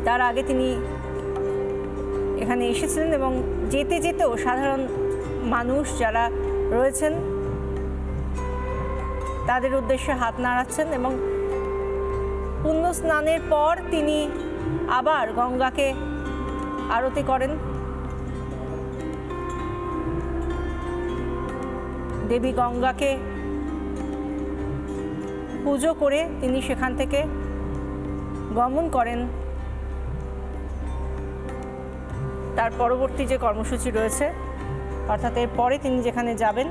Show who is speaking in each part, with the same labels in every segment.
Speaker 1: তার আগে তিনি এখানে এসেছিলেন এবং যেতে যেতেও সাধারণ মানুষ যারা রয়েছেন তাদের উদ্দেশ্যে হাত নাড়াচ্ছেন এবং পুণ্য স্নানের পর তিনি আবার গঙ্গাকে আরতি করেন। দেবী গঙ্গাকে পুজো করে তিনি সেখান থেকে গমন করেন। তার পরবর্তী যে কর্মসূচি রয়েছে, অর্থাৎ এর পরে তিনি যেখানে যাবেন,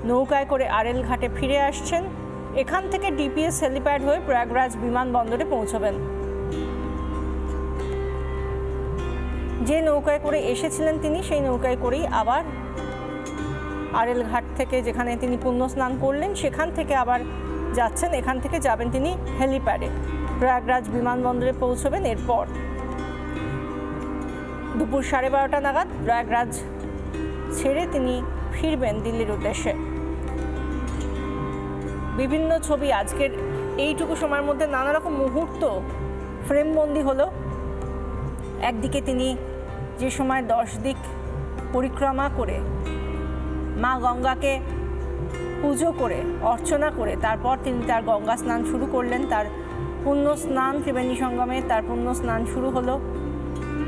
Speaker 1: নৌকায় করে আরএল ঘাটে ফিরে আসছেন। এখান থেকে ডিপিএস হেলিপ্যাড হয়ে প্রয়াগরাজ বিমানবন্দরে পৌঁছবেন। যে নৌকায় করে এসেছিলেন তিনি, সেই নৌকায় করেই আবার আরএল ঘাট থেকে, যেখানে তিনি পুণ্য স্নান করলেন, সেখান থেকে আবার যাচ্ছেন। এখান থেকে যাবেন তিনি হেলিপ্যাডে, প্রয়াগরাজ বিমানবন্দরে পৌঁছবেন। এরপর দুপুর 12:30 নাগাদ প্রয়াগরাজ ছেড়ে তিনি ফিরবেন দিল্লির উদ্দেশ্যে। বিভিন্ন ছবি আজকের এইটুকু সময়ের মধ্যে নানা রকম মুহূর্ত ফ্রেমবন্দি হলো। একদিকে তিনি যে সময় 10 দিক পরিক্রমা করে মা গঙ্গাকে পুজো করে অর্চনা করে তারপর তিনি তার গঙ্গা স্নান শুরু করলেন। তার পুণ্য স্নান ত্রিবেণী সঙ্গমে তার পুণ্য স্নান শুরু হলো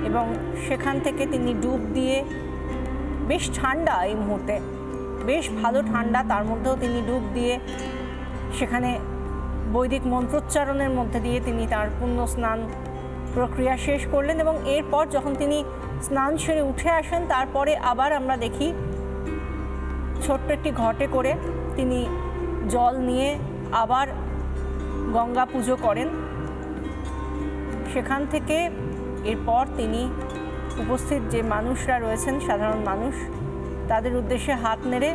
Speaker 1: এবং সেখান থেকে তিনি ডুব দিয়ে, বেশ ঠান্ডা এই মুহূর্তে, বেশ ভালো ঠান্ডা, তার মধ্যেও তিনি ডুব দিয়ে সেখানে বৈদিক মন্ত্রোচ্চারণের মধ্যে দিয়ে তিনি তার পুণ্য স্নান প্রক্রিয়া শেষ করলেন। এবং এরপর যখন তিনি স্নান সেরে উঠে আসেন, তারপরে আবার আমরা দেখি ছোট্ট একটি ঘটে করে তিনি জল নিয়ে আবার গঙ্গা পুজো করেন। সেখান থেকে এরপর তিনি উপস্থিত যে মানুষরা রয়েছেন, সাধারণ মানুষ, তাদের উদ্দেশ্যে হাত নেড়ে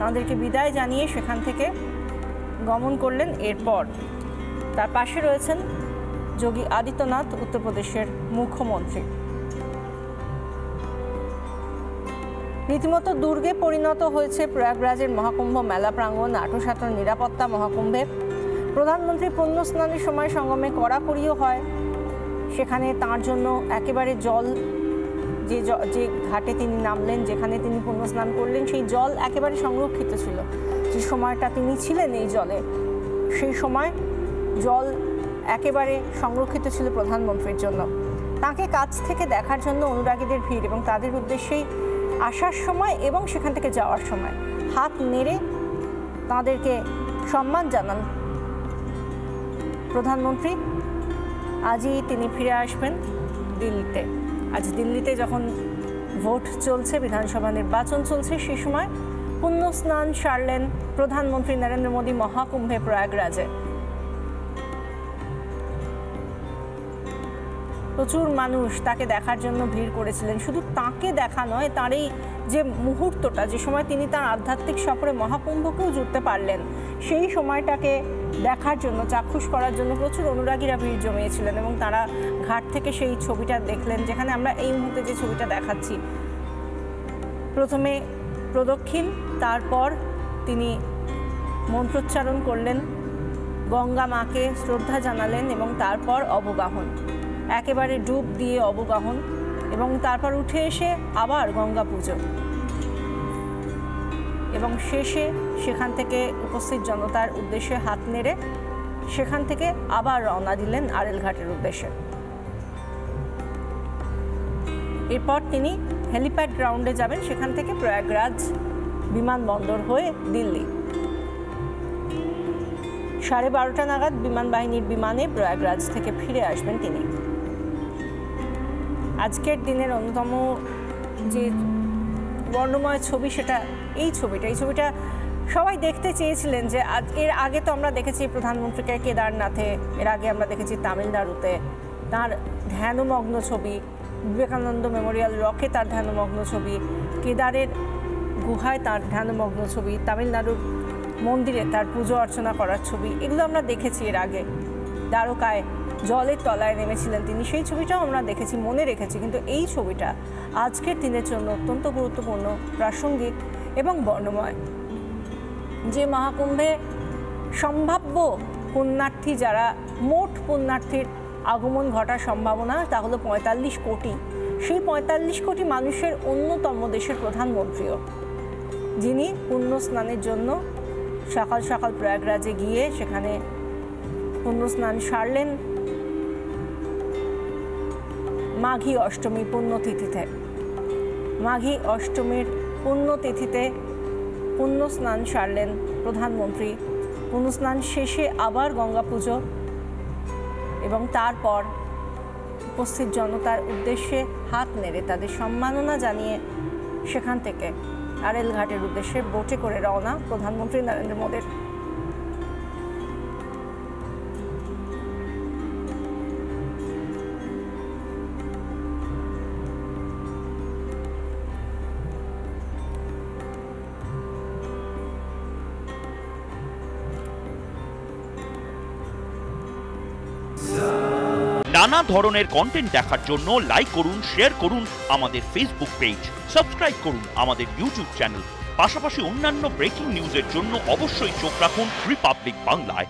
Speaker 1: তাদেরকে বিদায় জানিয়ে সেখান থেকে গমন করলেন। এরপর তার পাশে রয়েছেন যোগী আদিত্যনাথ, উত্তরপ্রদেশের মুখ্যমন্ত্রী। রীতিমতো দুর্গে পরিণত হয়েছে প্রয়াগরাজের মহাকুম্ভ মেলা প্রাঙ্গণ। আঁটোসাঁটো নিরাপত্তা মহাকুম্ভে। প্রধানমন্ত্রী পুণ্য স্নানের সময় সঙ্গমে কড়াকড়িও হয়। সেখানে তার জন্য একেবারে জল, যে ঘাটে তিনি নামলেন, যেখানে তিনি পুণ্য স্নান করলেন, সেই জল একেবারে সংরক্ষিত ছিল। যে সময়টা তিনি ছিলেন এই জলে, সেই সময় জল একেবারে সংরক্ষিত ছিল প্রধানমন্ত্রীর জন্য। তাকে কাছ থেকে দেখার জন্য অনুরাগীদের ভিড় এবং তাদের উদ্দেশ্যেই আসার সময় এবং সেখান থেকে যাওয়ার সময় হাত নেড়ে তাদেরকে সম্মান জানান প্রধানমন্ত্রী। আজই তিনি ফিরে আসবেন দিল্লিতে। আজ দিল্লিতে যখন ভোট চলছে, বিধানসভা নির্বাচন চলছে, সেই সময় পুণ্য স্নান সারলেন প্রধানমন্ত্রী নরেন্দ্র মোদী মহাকুম্ভে প্রয়াগরাজে। প্রচুর মানুষ তাকে দেখার জন্য ভিড় করেছিলেন। শুধু তাকে দেখা নয়, তার এই যে মুহূর্তটা, যে সময় তিনি তার আধ্যাত্মিক সফরে মহাকুম্ভকেও জুড়তে পারলেন, সেই সময়টাকে দেখার জন্য, চাক্ষুষ করার জন্য প্রচুর অনুরাগীরা ভিড় জমিয়েছিলেন এবং তারা ঘাট থেকে সেই ছবিটা দেখলেন, যেখানে আমরা এই মুহূর্তে যে ছবিটা দেখাচ্ছি। প্রথমে প্রদক্ষিণ, তারপর তিনি মন্ত্রোচ্চারণ করলেন, গঙ্গা মাকে শ্রদ্ধা জানালেন এবং তারপর অবগাহন, একেবারে ডুব দিয়ে অবগাহন এবং তারপর উঠে এসে আবার গঙ্গা পুজো এবং শেষে সেখান থেকে উপস্থিত জনতার উদ্দেশ্যে হাত নেড়ে সেখান থেকে আবার রওনা দিলেন আরএল ঘাটের উদ্দেশ্যে। এরপর তিনি হেলিপ্যাড গ্রাউন্ডে যাবেন, সেখান থেকে প্রয়াগরাজ বিমানবন্দর হয়ে দিল্লি। 12:30 নাগাদ বিমান বাহিনীর বিমানে প্রয়াগরাজ থেকে ফিরে আসবেন তিনি। আজকের দিনের অন্যতম যে বর্ণময় ছবি, সেটা এই ছবিটা সবাই দেখতে চেয়েছিলেন। যে এর আগে তো আমরা দেখেছি প্রধানমন্ত্রীকে কেদারনাথে, এর আগে আমরা দেখেছি তামিলনাড়ুতে তার ধ্যানমগ্ন ছবি, বিবেকানন্দ মেমোরিয়াল রকে তার ধ্যানমগ্ন ছবি, কেদারের গুহায় তার ধ্যানমগ্ন ছবি, তামিলনাড়ুর মন্দিরে তার পুজো অর্চনা করার ছবি, এগুলো আমরা দেখেছি এর আগে। দ্বারকায় জলের তলায় নেমেছিলেন তিনি, সেই ছবিটাও আমরা দেখেছি, মনে রেখেছি। কিন্তু এই ছবিটা আজকের দিনের জন্য অত্যন্ত গুরুত্বপূর্ণ, প্রাসঙ্গিক এবং বর্ণময়। যে মহাকুম্ভে সম্ভাব্য পুণ্যার্থী যারা মোট পুণ্যার্থীর আগমন ঘটার সম্ভাবনা তা হলো ৪৫ কোটি। সেই ৪৫ কোটি মানুষের অন্যতম দেশের প্রধানমন্ত্রীও, যিনি পুণ্য স্নানের জন্য সকাল সকাল প্রয়াগরাজে গিয়ে সেখানে পুণ্য স্নান সারলেন মাঘী অষ্টমী পুণ্যতিথিতে। মাঘী অষ্টমীর পুণ্যতিথিতে পুণ্য স্নান সারলেন প্রধানমন্ত্রী। পুণ্য স্নান শেষে আবার গঙ্গা পুজো এবং তারপর উপস্থিত জনতার উদ্দেশ্যে হাত নেড়ে তাদের সম্মাননা জানিয়ে সেখান থেকে আরএল ঘাটের উদ্দেশ্যে বোটে করে রওনা প্রধানমন্ত্রী নরেন্দ্র মোদীর।
Speaker 2: নানা ধরনের কন্টেন্ট দেখার জন্য লাইক করুন, শেয়ার করুন আমাদের ফেসবুক পেজ, সাবস্ক্রাইব করুন আমাদের ইউটিউব চ্যানেল। পাশাপাশি অন্যান্য ব্রেকিং নিউজের জন্য অবশ্যই চোখ রাখুন রিপাবলিক বাংলায়।